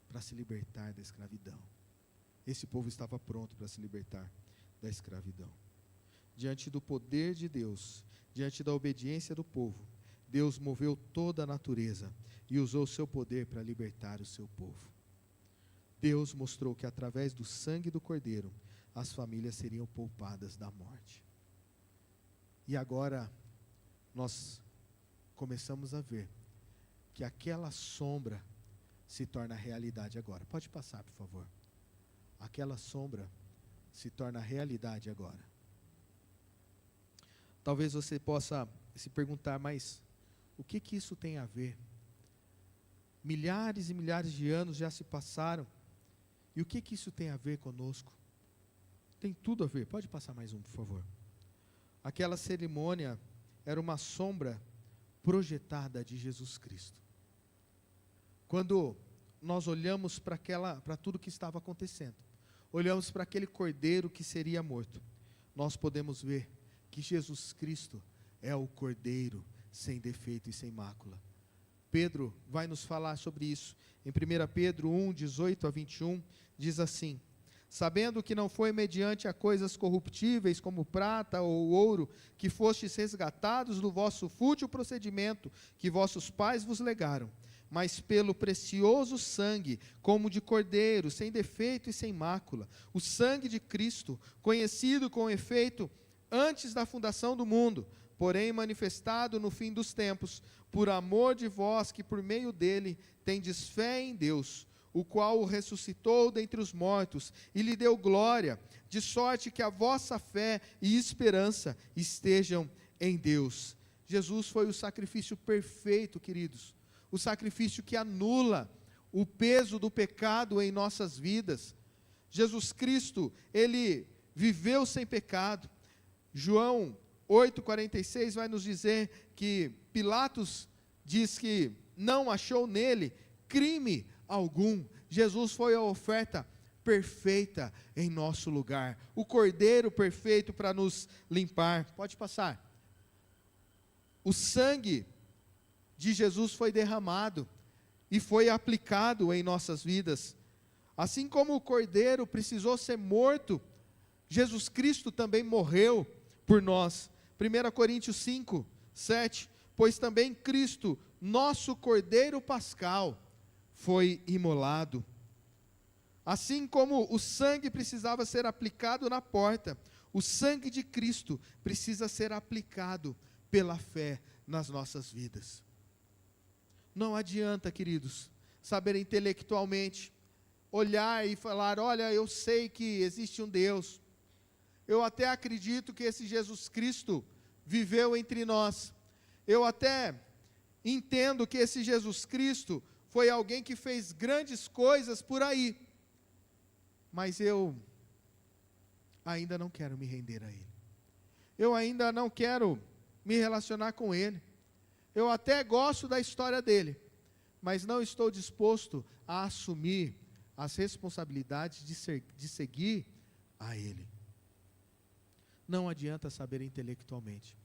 [SPEAKER 1] para se libertar da escravidão. Esse povo estava pronto para se libertar da escravidão. Diante do poder de Deus, diante da obediência do povo, Deus moveu toda a natureza e usou o seu poder para libertar o seu povo. Deus mostrou que através do sangue do Cordeiro, as famílias seriam poupadas da morte. E agora, nós começamos a ver que aquela sombra se torna realidade agora. Pode passar, por favor. Aquela sombra se torna realidade agora. Talvez você possa se perguntar, mas o que isso tem a ver? Milhares e milhares de anos já se passaram, e o que isso tem a ver conosco? Tem tudo a ver. Pode passar mais um, por favor. Aquela cerimônia era uma sombra projetada de Jesus Cristo. Quando nós olhamos para tudo que estava acontecendo, olhamos para aquele cordeiro que seria morto, nós podemos ver que Jesus Cristo é o cordeiro sem defeito e sem mácula. Pedro vai nos falar sobre isso. Em 1 Pedro 1, 18 a 21, diz assim: sabendo que não foi mediante a coisas corruptíveis como prata ou ouro que fostes resgatados do vosso fútil procedimento que vossos pais vos legaram, mas pelo precioso sangue, como de cordeiro, sem defeito e sem mácula, o sangue de Cristo, conhecido com efeito antes da fundação do mundo, porém manifestado no fim dos tempos, por amor de vós que por meio dele tendes fé em Deus, o qual o ressuscitou dentre os mortos e lhe deu glória, de sorte que a vossa fé e esperança estejam em Deus. Jesus foi o sacrifício perfeito, queridos, o sacrifício que anula o peso do pecado em nossas vidas. Jesus Cristo, ele viveu sem pecado. João 8,46 vai nos dizer que Pilatos diz que não achou nele crime algum. Jesus foi a oferta perfeita em nosso lugar, o cordeiro perfeito para nos limpar. Pode passar. O sangue de Jesus foi derramado e foi aplicado em nossas vidas. Assim como o cordeiro precisou ser morto, Jesus Cristo também morreu por nós. 1 Coríntios 5, 7, pois também Cristo, nosso cordeiro pascal, foi imolado. Assim como o sangue precisava ser aplicado na porta, o sangue de Cristo precisa ser aplicado pela fé nas nossas vidas. Não adianta, queridos, saber intelectualmente, olhar e falar, olha, eu sei que existe um Deus, eu até acredito que esse Jesus Cristo viveu entre nós, eu até entendo que esse Jesus Cristo foi alguém que fez grandes coisas por aí, mas eu ainda não quero me render a Ele, eu ainda não quero me relacionar com Ele, eu até gosto da história dele, mas não estou disposto a assumir as responsabilidades de seguir a Ele. Não adianta saber intelectualmente.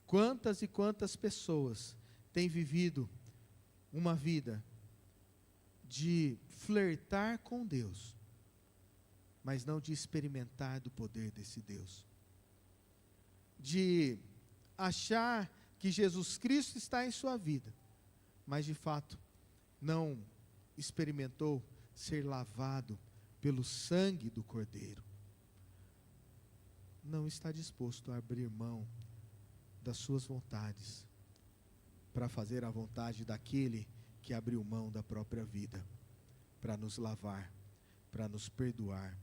[SPEAKER 1] Quantas e quantas pessoas têm vivido uma vida de flertar com Deus, mas não de experimentar do poder desse Deus, de achar que Jesus Cristo está em sua vida, mas de fato não experimentou ser lavado pelo sangue do Cordeiro. Não está disposto a abrir mão das suas vontades para fazer a vontade daquele que abriu mão da própria vida para nos lavar, para nos perdoar,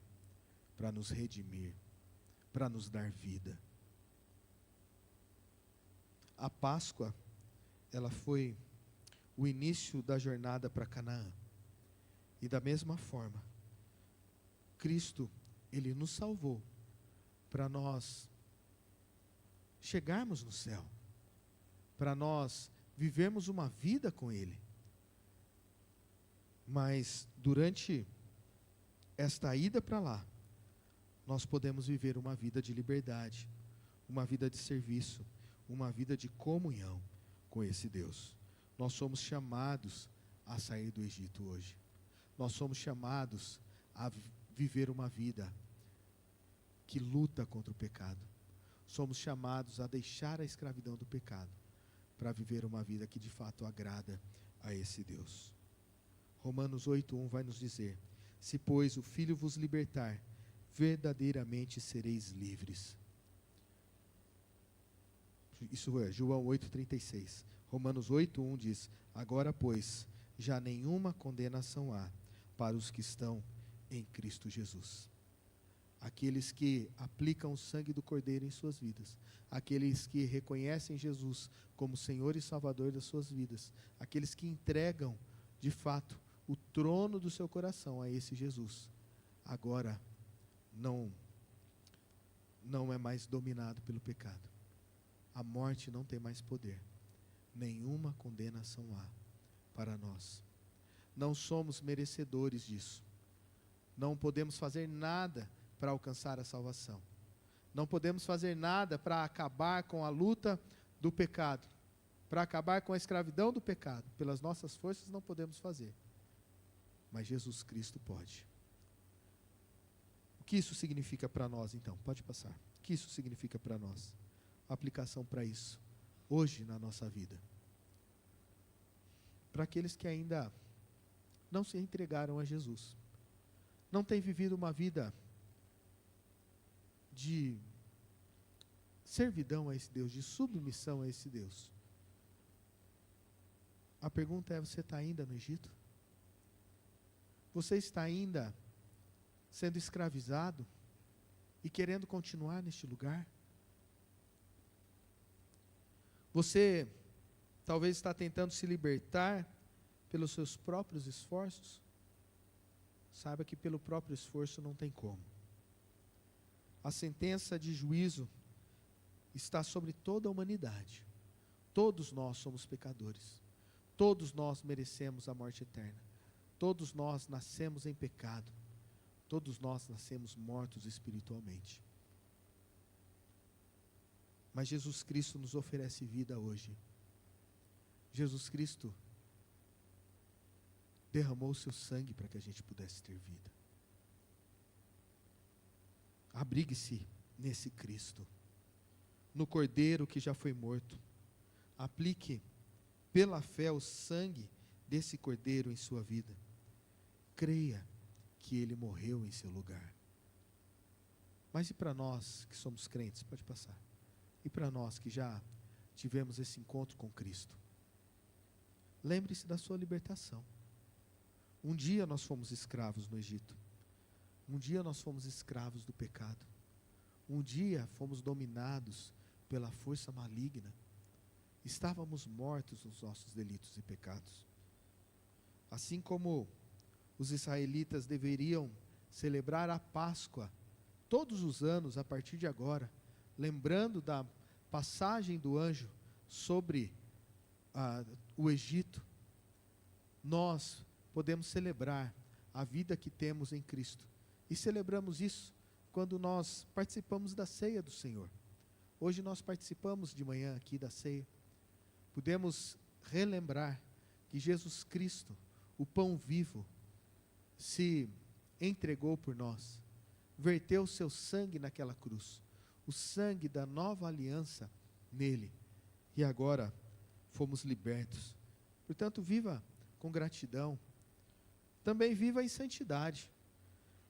[SPEAKER 1] para nos redimir, para nos dar vida. A Páscoa, ela foi o início da jornada para Canaã. E da mesma forma, Cristo, Ele nos salvou para nós chegarmos no céu, para nós vivermos uma vida com Ele. Mas durante esta ida para lá, nós podemos viver uma vida de liberdade, uma vida de serviço, uma vida de comunhão com esse Deus. Nós somos chamados a sair do Egito hoje. Nós somos chamados a viver uma vida que luta contra o pecado. Somos chamados a deixar a escravidão do pecado para viver uma vida que de fato agrada a esse Deus. Romanos 8:1 vai nos dizer: Se, pois, o Filho vos libertar, verdadeiramente sereis livres. Isso é João 8,36. Romanos 8,1 diz: agora, pois, já nenhuma condenação há para os que estão em Cristo Jesus. Aqueles que aplicam o sangue do Cordeiro em suas vidas, aqueles que reconhecem Jesus como Senhor e Salvador das suas vidas, aqueles que entregam, de fato, o trono do seu coração a esse Jesus, agora não é mais dominado pelo pecado. A morte não tem mais poder. Nenhuma condenação há para nós. Não somos merecedores disso. Não podemos fazer nada para alcançar a salvação. Não podemos fazer nada para acabar com a luta do pecado, para acabar com a escravidão do pecado. Pelas nossas forças não podemos fazer. Mas Jesus Cristo pode. O que isso significa para nós, então? Pode passar. O que isso significa para nós? Aplicação para isso, hoje na nossa vida. Para aqueles que ainda não se entregaram a Jesus, não têm vivido uma vida de servidão a esse Deus, de submissão a esse Deus. A pergunta é: você está ainda no Egito? Você está ainda sendo escravizado e querendo continuar neste lugar? Você talvez está tentando se libertar pelos seus próprios esforços? Saiba que pelo próprio esforço não tem como. A sentença de juízo está sobre toda a humanidade. Todos nós somos pecadores. Todos nós merecemos a morte eterna. Todos nós nascemos em pecado. Todos nós nascemos mortos espiritualmente. Mas Jesus Cristo nos oferece vida hoje. Jesus Cristo derramou o seu sangue para que a gente pudesse ter vida. Abrigue-se nesse Cristo, no Cordeiro que já foi morto. Aplique pela fé o sangue desse Cordeiro em sua vida. Creia que Ele morreu em seu lugar. Mas e para nós que somos crentes? Pode passar. E para nós que já tivemos esse encontro com Cristo? Lembre-se da sua libertação. Um dia nós fomos escravos no Egito. Um dia nós fomos escravos do pecado. Um dia fomos dominados pela força maligna. Estávamos mortos nos nossos delitos e pecados. Assim como os israelitas deveriam celebrar a Páscoa todos os anos a partir de agora, lembrando da passagem do anjo sobre o Egito, nós podemos celebrar a vida que temos em Cristo. E celebramos isso quando nós participamos da ceia do Senhor. Hoje nós participamos de manhã aqui da ceia. Podemos relembrar que Jesus Cristo, o pão vivo, se entregou por nós, verteu o seu sangue naquela cruz, o sangue da nova aliança nele, e agora fomos libertos. Portanto, viva com gratidão, também viva em santidade.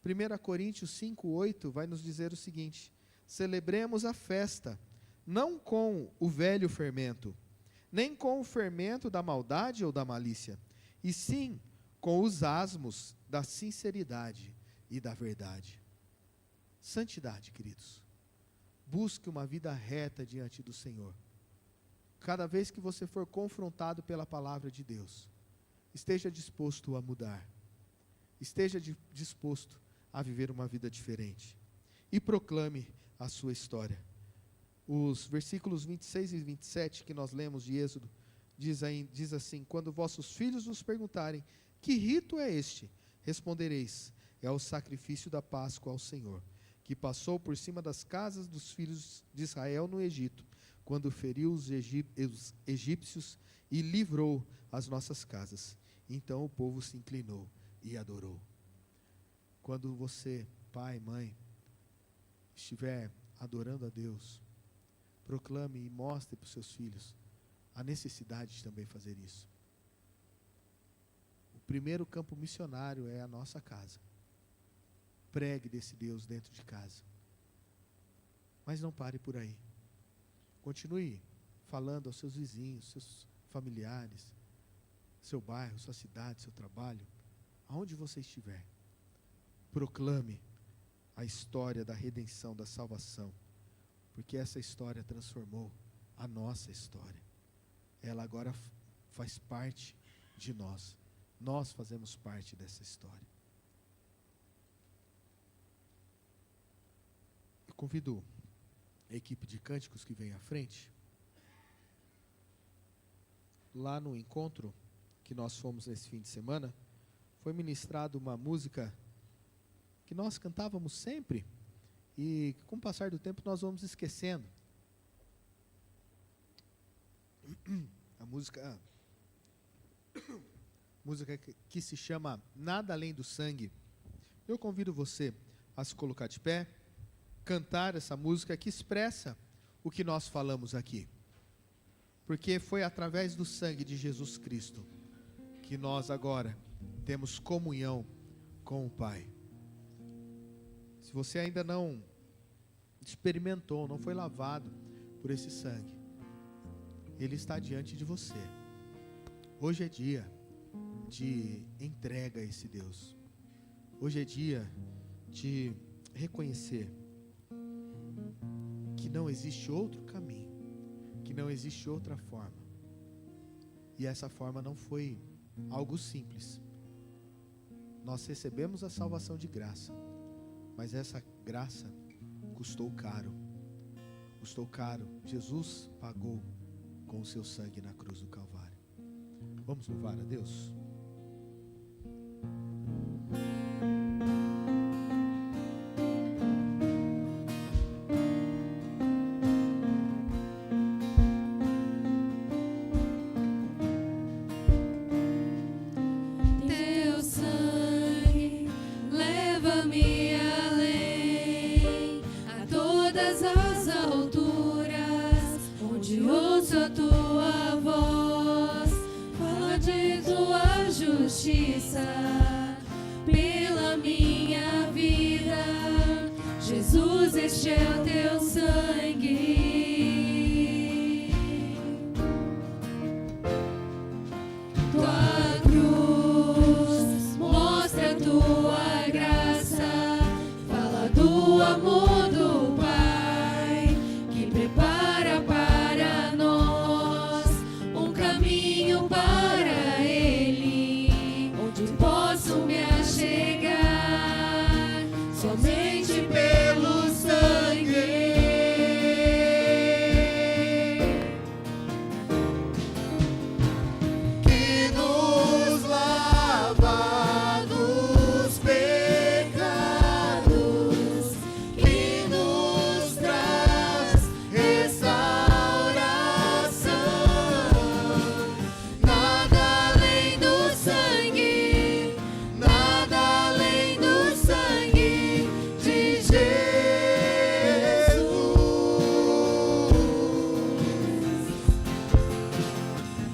[SPEAKER 1] 1 Coríntios 5,8 vai nos dizer o seguinte: celebremos a festa, não com o velho fermento, nem com o fermento da maldade ou da malícia, e sim com os asmos da sinceridade e da verdade. Santidade, queridos. Busque uma vida reta diante do Senhor. Cada vez que você for confrontado pela palavra de Deus, esteja disposto a mudar. Esteja disposto a viver uma vida diferente. E proclame a sua história. Os versículos 26 e 27 que nós lemos de Êxodo, diz assim: quando vossos filhos nos perguntarem, que rito é este? Respondereis, é o sacrifício da Páscoa ao Senhor, que passou por cima das casas dos filhos de Israel no Egito, quando feriu os egípcios e livrou as nossas casas. Então o povo se inclinou e adorou. Quando você, pai, mãe, estiver adorando a Deus, proclame e mostre para os seus filhos a necessidade de também fazer isso. O primeiro campo missionário é a nossa casa. pregue desse Deus dentro de casa. Mas não pare por aí. Continue falando aos seus vizinhos, seus familiares, seu bairro, sua cidade, seu trabalho, aonde você estiver. Proclame a história da redenção, da salvação, porque essa história transformou a nossa história. Ela agora faz parte de nós. Nós fazemos parte dessa história. Eu convido a equipe de cânticos que vem à frente. Lá no encontro que nós fomos nesse fim de semana, foi ministrado uma música que nós cantávamos sempre e com o passar do tempo nós vamos esquecendo. A música que se chama Nada Além do Sangue. Eu convido você a se colocar de pé, cantar essa música que expressa o que nós falamos aqui. Porque foi através do sangue de Jesus Cristo que nós agora temos comunhão com o Pai. Se você ainda não experimentou, não foi lavado por esse sangue, Ele está diante de você. Hoje é dia de entrega a esse Deus. Hoje é dia de reconhecer que não existe outro caminho, que não existe outra forma. E essa forma não foi algo simples. Nós recebemos a salvação de graça, mas essa graça custou caro. Custou caro. Jesus pagou com o seu sangue na cruz do Calvário. Vamos louvar a Deus?
[SPEAKER 2] Pela minha vida, Jesus, este é o teu sangue. Tua cruz mostra a tua graça, fala do amor do Pai, que prepara para nós um caminho para Ele, onde posso me achegar somente pelo sangue. Que nos lava dos pecados, que nos traz restauração. Nada além do sangue, nada além do sangue de Jesus,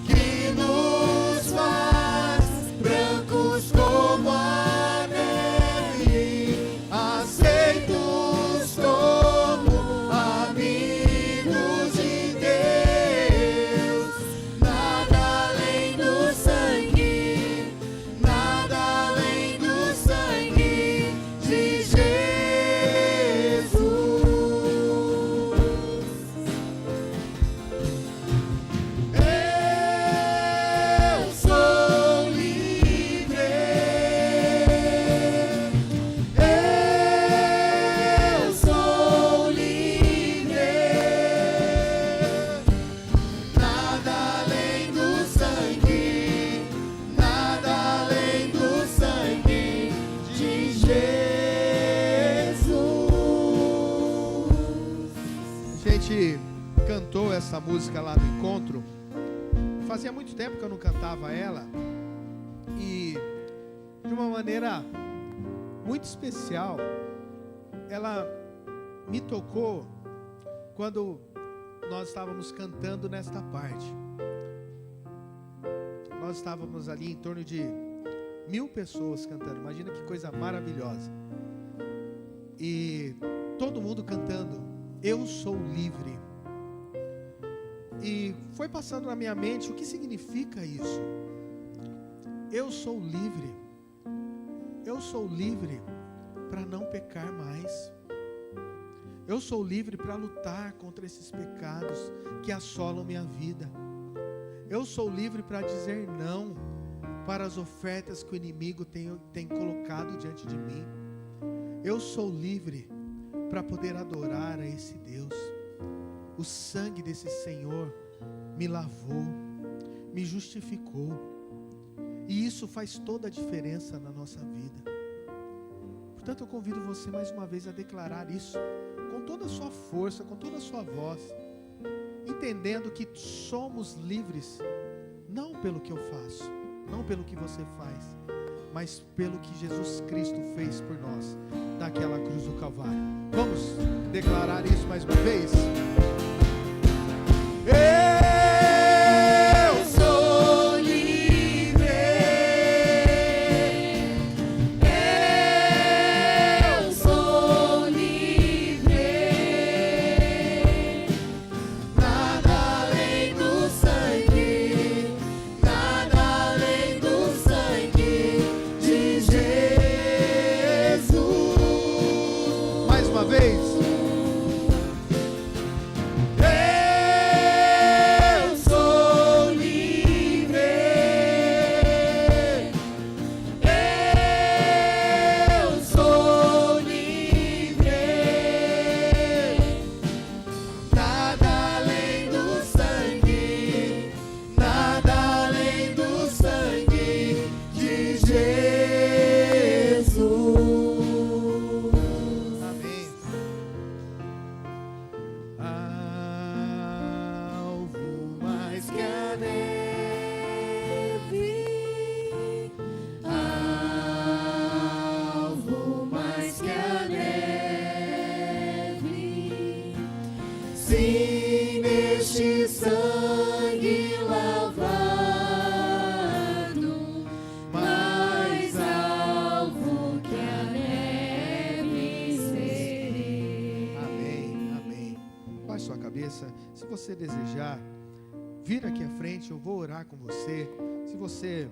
[SPEAKER 2] que nos faz brancos como a neve, aceitos como amigos de Deus. Nada além do sangue, nada além do sangue de Jesus. Eu sou livre, eu sou livre. Nada além do sangue, nada além do sangue de Jesus.
[SPEAKER 1] A gente cantou essa música lá no encontro. Fazia muito tempo que eu não cantava ela. E de uma maneira muito especial, ela me tocou quando nós estávamos cantando nesta parte. Nós estávamos ali em torno de 1000 pessoas cantando. Imagina que coisa maravilhosa. e todo mundo cantando, eu sou livre. E foi passando na minha mente, o que significa isso? Eu sou livre. Eu sou livre para não pecar mais. Eu sou livre para lutar contra esses pecados que assolam minha vida. Eu sou livre para dizer não para as ofertas que o inimigo tem colocado diante de mim. Eu sou livre para poder adorar a esse Deus. O sangue desse Senhor me lavou, me justificou. E isso faz toda a diferença na nossa vida. Portanto, eu convido você mais uma vez a declarar isso com toda a sua força, com toda a sua voz, entendendo que somos livres, não pelo que eu faço, não pelo que você faz, mas pelo que Jesus Cristo fez por nós, naquela cruz do Calvário. Vamos declarar isso mais uma vez?
[SPEAKER 2] Eu sou livre. Eu sou livre. Nada além do sangue, nada além do sangue de Jesus.
[SPEAKER 1] Mais uma vez.
[SPEAKER 2] Sim, neste sangue lavado, mais alvo que a neve serei.
[SPEAKER 1] Amém, amém. Baixe sua cabeça. Se você desejar vir aqui à frente, eu vou orar com você. Se você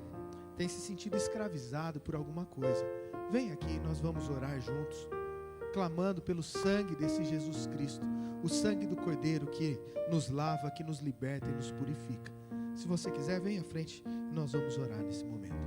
[SPEAKER 1] tem se sentido escravizado por alguma coisa, vem aqui, nós vamos orar juntos, clamando pelo sangue desse Jesus Cristo, o sangue do Cordeiro que nos lava, que nos liberta e nos purifica. Se você quiser, vem à frente e nós vamos orar nesse momento.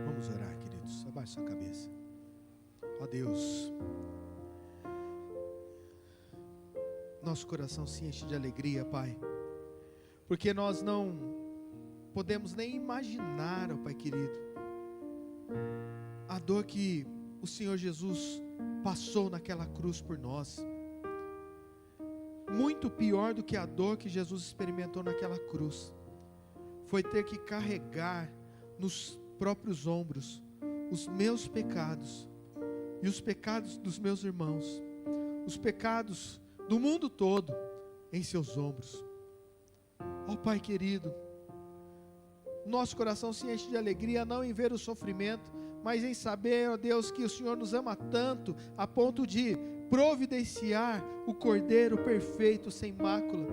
[SPEAKER 1] Vamos orar, queridos. Abaixe sua cabeça. Ó Deus, nosso coração se enche de alegria, Pai, porque nós não podemos nem imaginar, ó Pai querido, a dor que o Senhor Jesus passou naquela cruz por nós. Muito pior do que a dor que Jesus experimentou naquela cruz foi ter que carregar nos próprios ombros os meus pecados e os pecados dos meus irmãos, os pecados do mundo todo em seus ombros. Ó Pai querido, nosso coração se enche de alegria não em ver o sofrimento, mas em saber, ó Deus, que o Senhor nos ama tanto a ponto de providenciar o Cordeiro perfeito, sem mácula,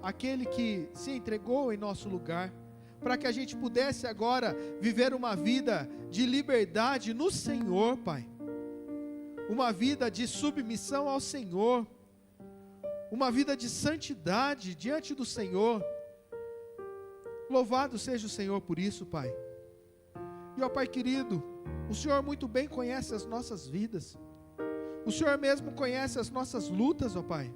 [SPEAKER 1] aquele que se entregou em nosso lugar, para que a gente pudesse agora viver uma vida de liberdade no Senhor, Pai. Uma vida de submissão ao Senhor. Uma vida de santidade diante do Senhor. Louvado seja o Senhor por isso, Pai. E ó Pai querido, o Senhor muito bem conhece as nossas vidas. O Senhor mesmo conhece as nossas lutas, ó Pai.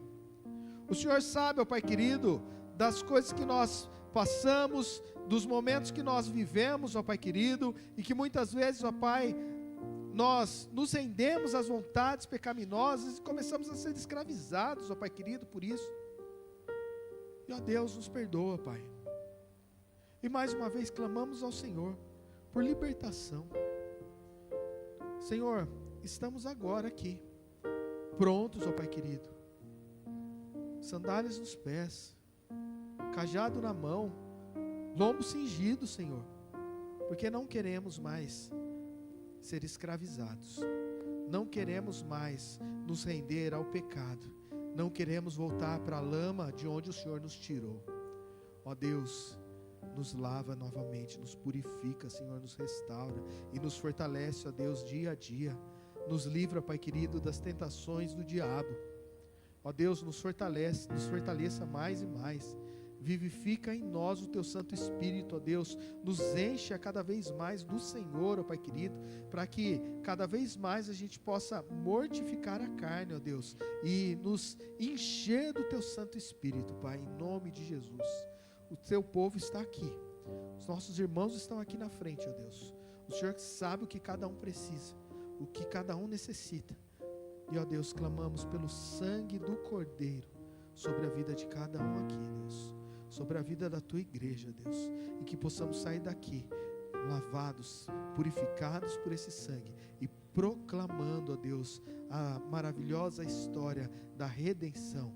[SPEAKER 1] O Senhor sabe, ó Pai querido, das coisas que nós passamos, dos momentos que nós vivemos, ó Pai querido, e que muitas vezes, ó Pai, nós nos rendemos às vontades pecaminosas e começamos a ser escravizados, ó Pai querido, por isso. E ó Deus, nos perdoa, Pai. E mais uma vez clamamos ao Senhor por libertação. Senhor, estamos agora aqui, prontos, ó Pai querido, sandálias nos pés, cajado na mão, lombo cingido, Senhor, porque não queremos mais ser escravizados, não queremos mais nos render ao pecado, não queremos voltar para a lama de onde o Senhor nos tirou. Ó Deus, nos lava novamente, nos purifica, Senhor, nos restaura e nos fortalece, ó Deus, dia a dia. Nos livra, Pai querido, das tentações do diabo. Ó Deus, nos fortaleça mais e mais. Vivifica em nós o Teu Santo Espírito, ó Deus. Nos enche a cada vez mais do Senhor, ó Pai querido, para que cada vez mais a gente possa mortificar a carne, ó Deus, e nos encher do Teu Santo Espírito, Pai, em nome de Jesus. O Teu povo está aqui, os nossos irmãos estão aqui na frente, ó Deus. O Senhor sabe o que cada um precisa, o que cada um necessita. E ó Deus, clamamos pelo sangue do Cordeiro sobre a vida de cada um aqui, Deus, sobre a vida da Tua igreja, Deus, e que possamos sair daqui lavados, purificados por esse sangue e proclamando, ó Deus, a maravilhosa história da redenção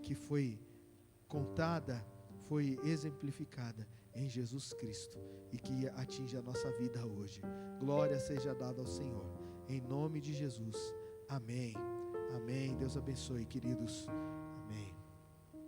[SPEAKER 1] que foi contada, foi exemplificada em Jesus Cristo e que atinge a nossa vida hoje. Glória seja dada ao Senhor, em nome de Jesus, amém, amém. Deus abençoe, queridos.